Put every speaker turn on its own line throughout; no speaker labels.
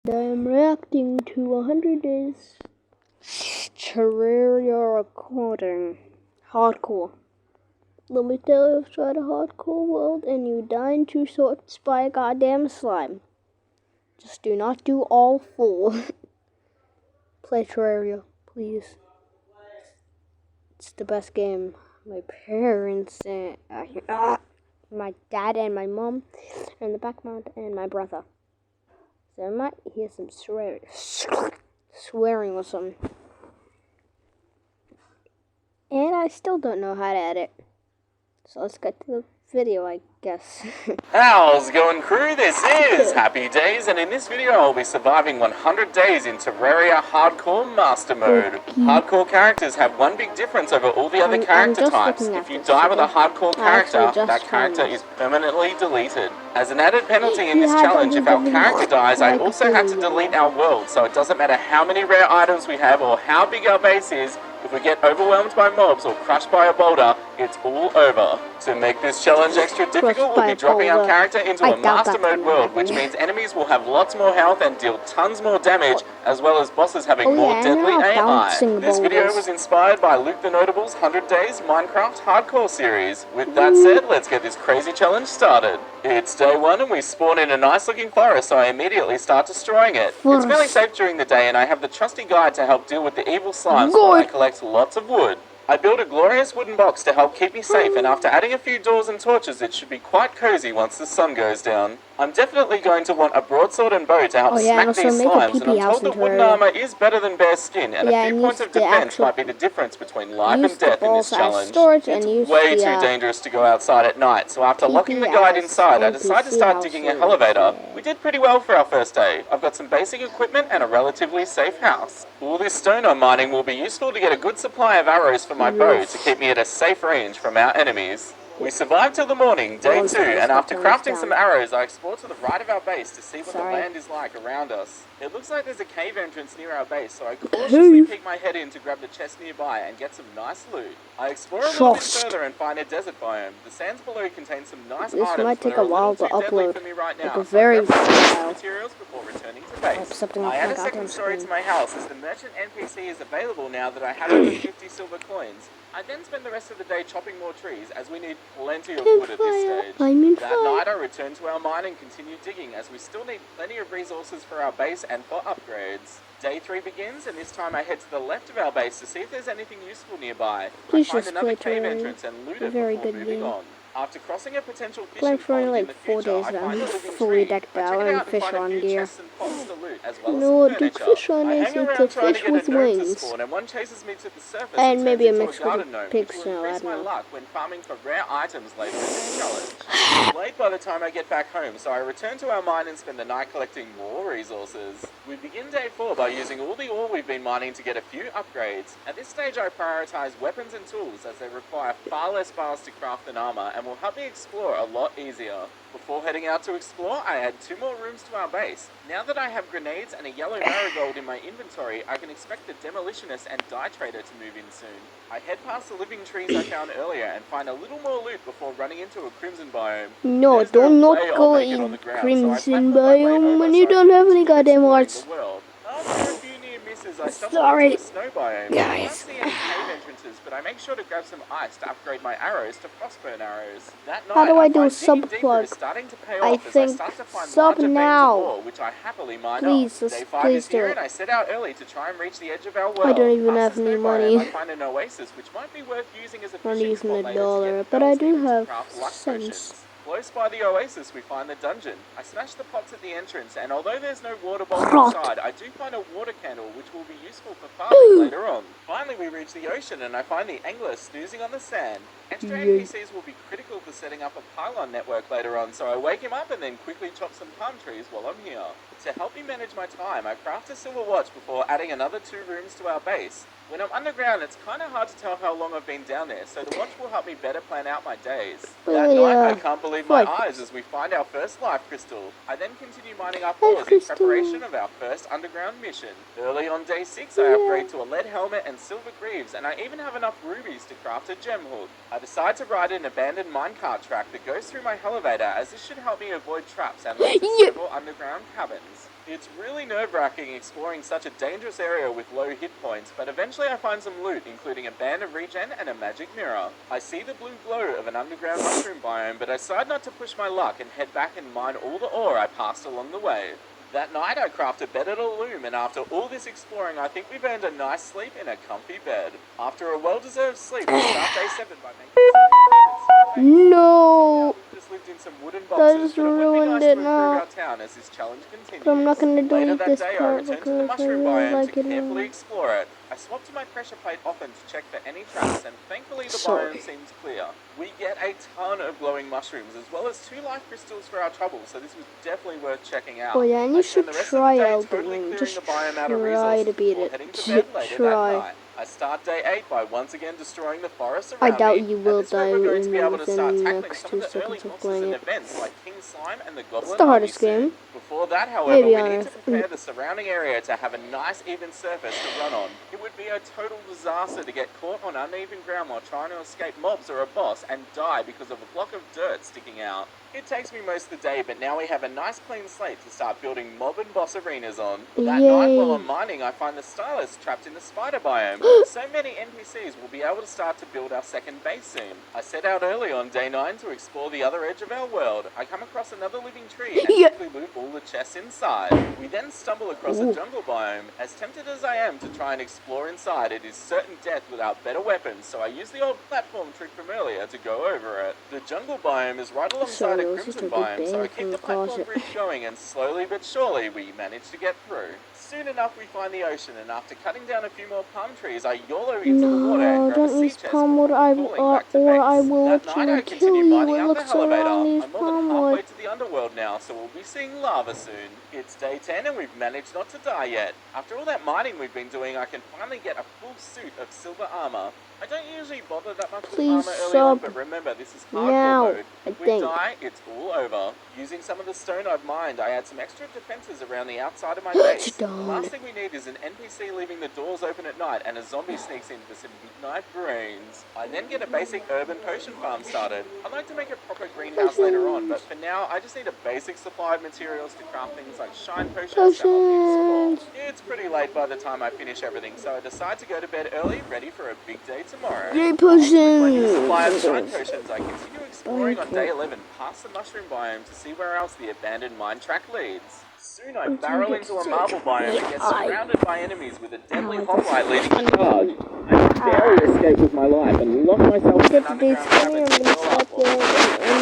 I'm reacting to 100 days terraria recording. Hardcore. Let me tell you, try the hardcore world and you die in 2 sorts by a goddamn slime. Just do not do all 4. Play Terraria, please. It's the best game. My parents and my dad and my mom are in the background and my brother. So I might hear some swearing or something. And I still don't know how to edit. So let's get to the video, I guess.
How's it going, crew? This is Happy Days, and in this video I'll be surviving 100 days in Terraria Hardcore Master Mode. Hardcore characters have one big difference over all the other character types. If you die with a hardcore character, that character is permanently deleted. As an added penalty in this challenge, if our character dies, I also have to delete our world, so it doesn't matter how many rare items we have or how big our base is. If we get overwhelmed by mobs or crushed by a boulder, it's all over. To make this challenge extra difficult, we'll be dropping our character into a Master Mode world, which means enemies will have lots more health and deal tons more damage, as well as bosses having more deadly AI. This video was inspired by Luke the Notable's 100 Days Minecraft Hardcore series. With that said, let's get this crazy challenge started. It's day 1 and we spawn in a nice looking forest, so I immediately start destroying it. It's fairly safe during the day and I have the trusty guide to help deal with the evil slimes while I collect lots of wood. I built a glorious wooden box to help keep me safe, and after adding a few doors and torches it should be quite cozy once the sun goes down. I'm definitely going to want a broadsword and bow to help smack these slimes, and I'm told that wooden armor is better than bare skin, and a few points of defense might be the difference between life and death in this challenge. It's way too dangerous to go outside at night, so after locking the guide inside I decided to start digging an elevator. We did pretty well for our first day. I've got some basic equipment and a relatively safe house. All this stone I'm mining will be useful to get a good supply of arrows for my bow to keep me at a safe range from our enemies. We survived till the morning, day 2, and after crafting some arrows, I explored to the right of our base to see what the land is like around us. It looks like there's a cave entrance near our base, so I cautiously peek my head in to grab the chest nearby and get some nice loot. I explore a little bit further and find a desert biome. The sands below contain some nice items,
This might take
but
a while to upload.
for me right now,
Like a very
while. Materials before returning to base. I add a
my
second story to my house as the merchant NPC is available now that I have over 50 silver coins. I then spend the rest of the day chopping more trees, as we need plenty of wood at this stage. That night I return to our mine and continue digging, as we still need plenty of resources for our base and for upgrades. Day 3 begins, and this time I head to the left of our base to see if there's anything useful nearby. I find another cave entrance and loot it before moving on. After crossing a potential fishing pond in the future, I find a living tree. I check it out and find a few chests and pots to loot, as well as some furniture. I hang around trying to get a gnome to spawn, and one chases me to the surface and maybe a mix with a pig snow, I don't know. My luck when farming for rare items later in this challenge. It's late by the time I get back home, so I return to our mine and spend the night collecting more resources. We begin day 4 by using all the ore we've been mining to get a few upgrades. At this stage I prioritize weapons and tools, as they require far less bars to craft than armor and will help me explore a lot easier. Before heading out to explore, I add 2 more rooms to our base. Now that I have grenades and a yellow marigold in my inventory, I can expect the demolitionist and dye trader to move in soon. I head past the living trees I found earlier and find a little more loot before running into a crimson biome.
No, do not go in crimson biome when you don't have any goddamn hearts.
I stumble into a snow biome. I can't see any cave entrances, but I make sure to grab some ice to upgrade my arrows to frostburn arrows. That night,
how do I do
a
subplug?
I think
sub now.
Ore, which I happily mine
please,
Day 5 is here, and I set out early to try and reach the edge of our world.
I don't even have any money.
I find an oasis, which might be worth using as a
I'm
fishing
using
spot
$1, but I do have cents.
Close by the oasis, we find the dungeon. I smash the pots at the entrance, and although there's no water bowl inside, I do find a water candle, which will be useful for farming later on. Finally, we reach the ocean, and I find the angler snoozing on the sand. Extra NPCs will be critical for setting up a pylon network later on, so I wake him up and then quickly chop some palm trees while I'm here. To help me manage my time, I craft a silver watch before adding another 2 rooms to our base. When I'm underground, it's kind of hard to tell how long I've been down there, so the watch will help me better plan out my days. That night, I can't believe my eyes as we find our first life crystal. I then continue mining up ores in preparation of our first underground mission. Early on day 6, I upgrade to a lead helmet and silver greaves, and I even have enough rubies to craft a gem hook. I decide to ride an abandoned minecart track that goes through my elevator, as this should help me avoid traps and lead to several underground cabins. It's really nerve-wracking exploring such a dangerous area with low hit points, but eventually I find some loot, including a band of regen and a magic mirror. I see the blue glow of an underground mushroom biome, but I decide not to push my luck and head back and mine all the ore I passed along the way. That night I craft a bed at a loom, and after all this exploring I think we've earned a nice sleep in a comfy bed. After a well-deserved sleep, we start day 7 by making
No!
just lived in some wooden
That
boxes,
just
but it would be
ruined
nice
it
to improve
now.
our town as this challenge continues.
But I'm not gonna
Later
delete
that
this
day, I
part
returned to the
because I
mushroom
really
biome
like
to
it
carefully
now.
explore it. I swapped to my pressure plate often to check for any traps, and thankfully the
Sorry.
biome seems clear. We get a ton of glowing mushrooms, as well as 2 life crystals for our trouble, so this was definitely worth checking out.
Oh yeah, and you
I
should
spend the rest
try
of the day
out the
totally
ring.
clearing
Just
the biome out of
try
resources
to beat
before
it.
heading to bed later that
Try.
night. I start day 8 by once again destroying the forest
I
around
doubt
me.
you will
At this rate,
die
we're going to be able to
within
start
the
tackling
next
some
2
of the early
seconds of
bosses
playing
and
it.
events like King Slime and the Goblin
It's the hardest
Army
game.
soon. Before that, however,
Maybe
we
on
need to
Earth.
prepare the surrounding area to have a nice even surface to run on. It would be a total disaster to get caught on uneven ground while trying to escape mobs or a boss and die because of a block of dirt sticking out. It takes me most of the day, but now we have a nice clean slate to start building mob and boss arenas on. That night while I'm mining, I find the stylist trapped in the spider biome. So many NPCs will be able to start to build our second base soon. I set out early on day 9 to explore the other edge of our world. I come across another living tree and quickly loot all the chests inside. We then stumble across a jungle biome. As tempted as I am to try and explore inside, it is certain death without better weapons, so I use the old platform trick from earlier to go over it. The jungle biome is right alongside a crimson biome, so I keep the platform bridge going, and slowly but surely we manage to get through. Soon enough we find the ocean, and after cutting down a few more palm trees, I YOLO into the water and grab a sea chest before falling back to base.
I will
That night I
kill
continue
you.
mining
It
out the
looks so
elevator.
wrong, these
I'm more than
palm
halfway
wood.
to the underworld now, so we'll be seeing lava soon. It's day 10 and we've managed not to die yet. After all that mining we've been doing, I can finally get a full suit of silver armor. I don't usually bother that much with armor early on, but remember, this is hardcore mode. If we die, it's all over. Using some of the stone I've mined, I add some extra defenses around the outside of my base. The last thing we need is an NPC leaving the doors open at night and a zombie sneaks in for some midnight brains. I then get a basic urban potion farm started. I'd like to make a proper greenhouse later on, but for now, I just need a basic supply of materials to craft things like shine potions to help me explore. It's pretty late by the time I finish everything, so I decide to go to bed early, ready for a big day tomorrow.
Yay,
Plenty supply of
potions!
shine potions, I continue exploring on day 11 past the mushroom biome to see where else the abandoned mine track leads. Soon I barrel into a marble biome and get surrounded by enemies with a deadly hoplite leading the charge. I barely escaped with my life and locked myself in an underground cavern to heal up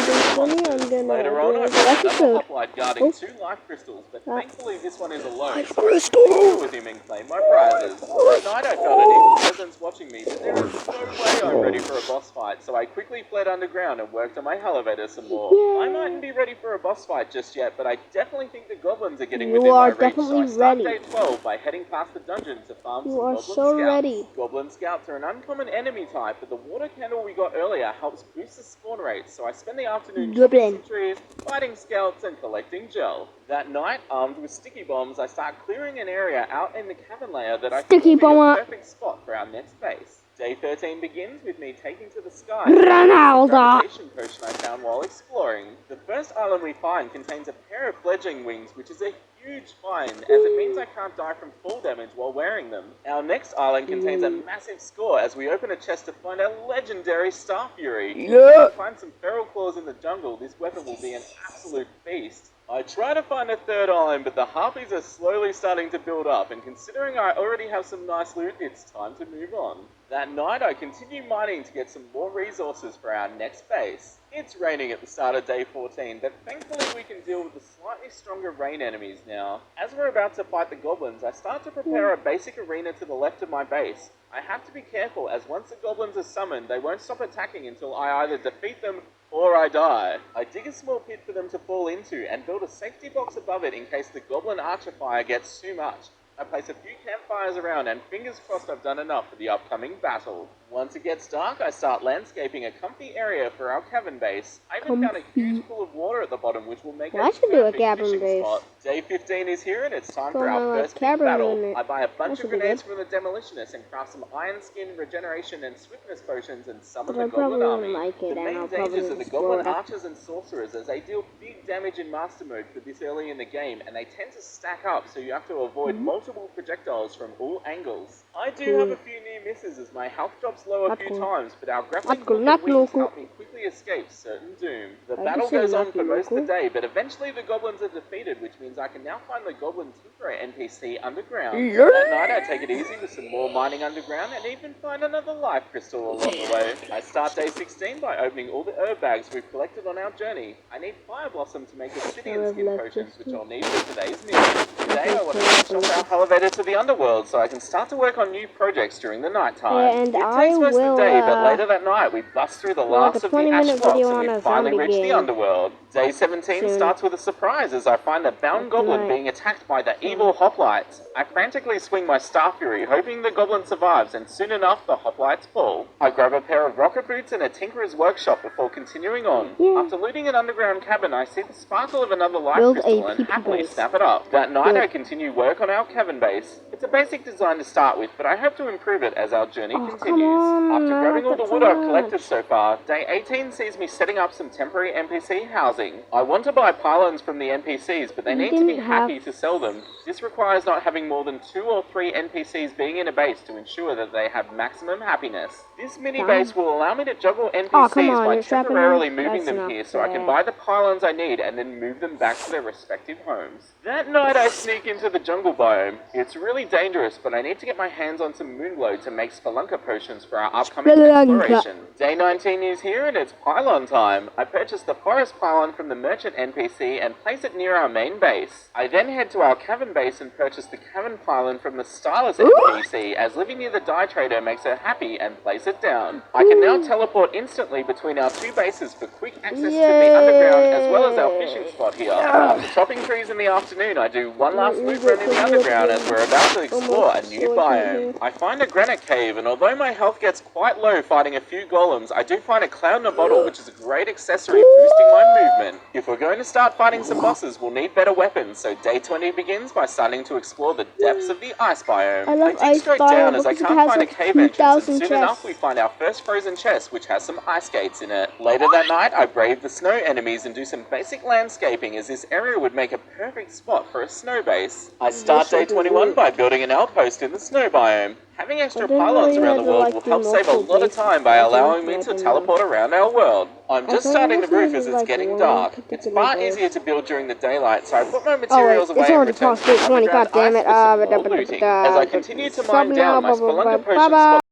Later on, I found another hoplite guarding 2 life crystals, but thankfully this one is alone, so I can deal with him and claim my prizes. That night I felt an evil presence watching me, but there is no way I'm ready for a boss fight, so I quickly fled underground and worked on my elevator some more. I mightn't be ready for a boss fight just yet, but I definitely think the goblins are getting within my reach, so I start day 12 by heading past the dungeon to farm some goblin scouts. Goblin scouts are an uncommon enemy type, but the water candle we got earlier helps boost the spawn rate, so I spend the afternoon chopping some trees, fighting scouts, and collecting gel. That night, armed with sticky bombs, I start clearing an area out in the cavern layer that I think will be a perfect spot for our next base. Day 13 begins with me taking to the sky the gravitation potion I found while exploring. The first island we find contains a pair of fledgling wings, which is a huge find, as it means I can't die from fall damage while wearing them. Our next island contains a massive score as we open a chest to find a legendary Star Fury. If we find some feral claws in the jungle, this weapon will be an absolute beast. I try to find a third island, but the harpies are slowly starting to build up, and considering I already have some nice loot, it's time to move on. That night, I continue mining to get some more resources for our next base. It's raining at the start of day 14, but thankfully we can deal with the slightly stronger rain enemies now. As we're about to fight the goblins, I start to prepare a basic arena to the left of my base. I have to be careful, as once the goblins are summoned, they won't stop attacking until I either defeat them or I die. I dig a small pit for them to fall into and build a safety box above it in case the goblin archer fire gets too much. I place a few campfires around and fingers crossed I've done enough for the upcoming battle. Once it gets dark, I start landscaping a comfy area for our cabin base. I even found a huge pool of water at the bottom which will make a perfect fishing spot. Day 15 is here and it's time for our first big battle. I buy a bunch of grenades from the demolitionists and craft some iron skin, regeneration and swiftness potions and summon the goblin army. The main dangers are the goblin archers and sorcerers, as they deal big damage in master mode for this early in the game, and they tend to stack up, so you have to avoid multiple projectiles from all angles. I do have a few near misses as my health drops low a few times, but our grappling hook and wings help me quickly escape certain doom. The battle goes on for most of the day, but eventually the goblins are defeated, which means I can now find the goblin tinkerer NPC underground. That night I take it easy with some more mining underground and even find another life crystal along the way. I start day 16 by opening all the herb bags we've collected on our journey. I need fire blossom to make obsidian skin potions, which I'll need for today's mission. Today I want to finish off our elevator to the underworld so I can start to work on new projects during the night time.
And
it takes most of the day, but later that night we bust through the last of the ash blocks and we finally reach the underworld. Day 17 starts with a surprise as I find the bound goblin being attacked by the evil hoplites. I frantically swing my Star Fury, hoping the goblin survives, and soon enough the hoplites fall. I grab a pair of rocket boots and a tinkerer's workshop before continuing on. After looting an underground cabin, I see the sparkle of another life crystal and happily snap it up. That night I continue work on our cabin base. It's a basic design to start with, but I hope to improve it as our journey continues. After grabbing all the wood I've collected so far, day 18 sees me setting up some temporary NPC housing. I want to buy pylons from the NPCs, but they need to be happy to sell them. This requires not having more than 2 or 3 NPCs being in a base to ensure that they have maximum happiness. This mini base will allow me to juggle NPCs by temporarily moving them here so I can buy the pylons I need and then move them back to their respective homes. That night I sneak into the jungle biome. It's really dangerous, but I need to get my hands on some moonglow to make spelunker potions for our upcoming exploration. Day 19 is here and it's pylon time. I purchased the forest pylon from the merchant NPC and place it near our main base. I then head to our cavern base and purchase the cavern pylon from the stylus NPC, as living near the dye trader makes her happy, and place it down. I can now teleport instantly between our 2 bases for quick access to the underground as well as our fishing spot here. After chopping trees in the afternoon, I do one last loop run in the underground as we're about to explore a new biome. I find a granite cave, and although my health gets quite low fighting a few golems, I do find a cloud in a bottle, which is a great accessory boosting my movement. If we're going to start fighting some bosses, we'll need better weapons, so day 20 begins by starting to explore the depths of the ice biome. I dig straight down as I can't find a cave entrance, and soon enough we find our first frozen chest, which has some ice skates in it. Later that night, I brave the snow enemies and do some basic landscaping, as this area would make a perfect spot for a snow base. I start day 21 by building an outpost in the snow biome. Having extra pylons around the world will help save a lot of time by allowing me to teleport around our world. I'm just starting the roof as it's getting dark. It's far easier to build during the daylight, so I put my materials away and return to the underground ice crystal before looting. As I continue to mine down, my spelunker potion spot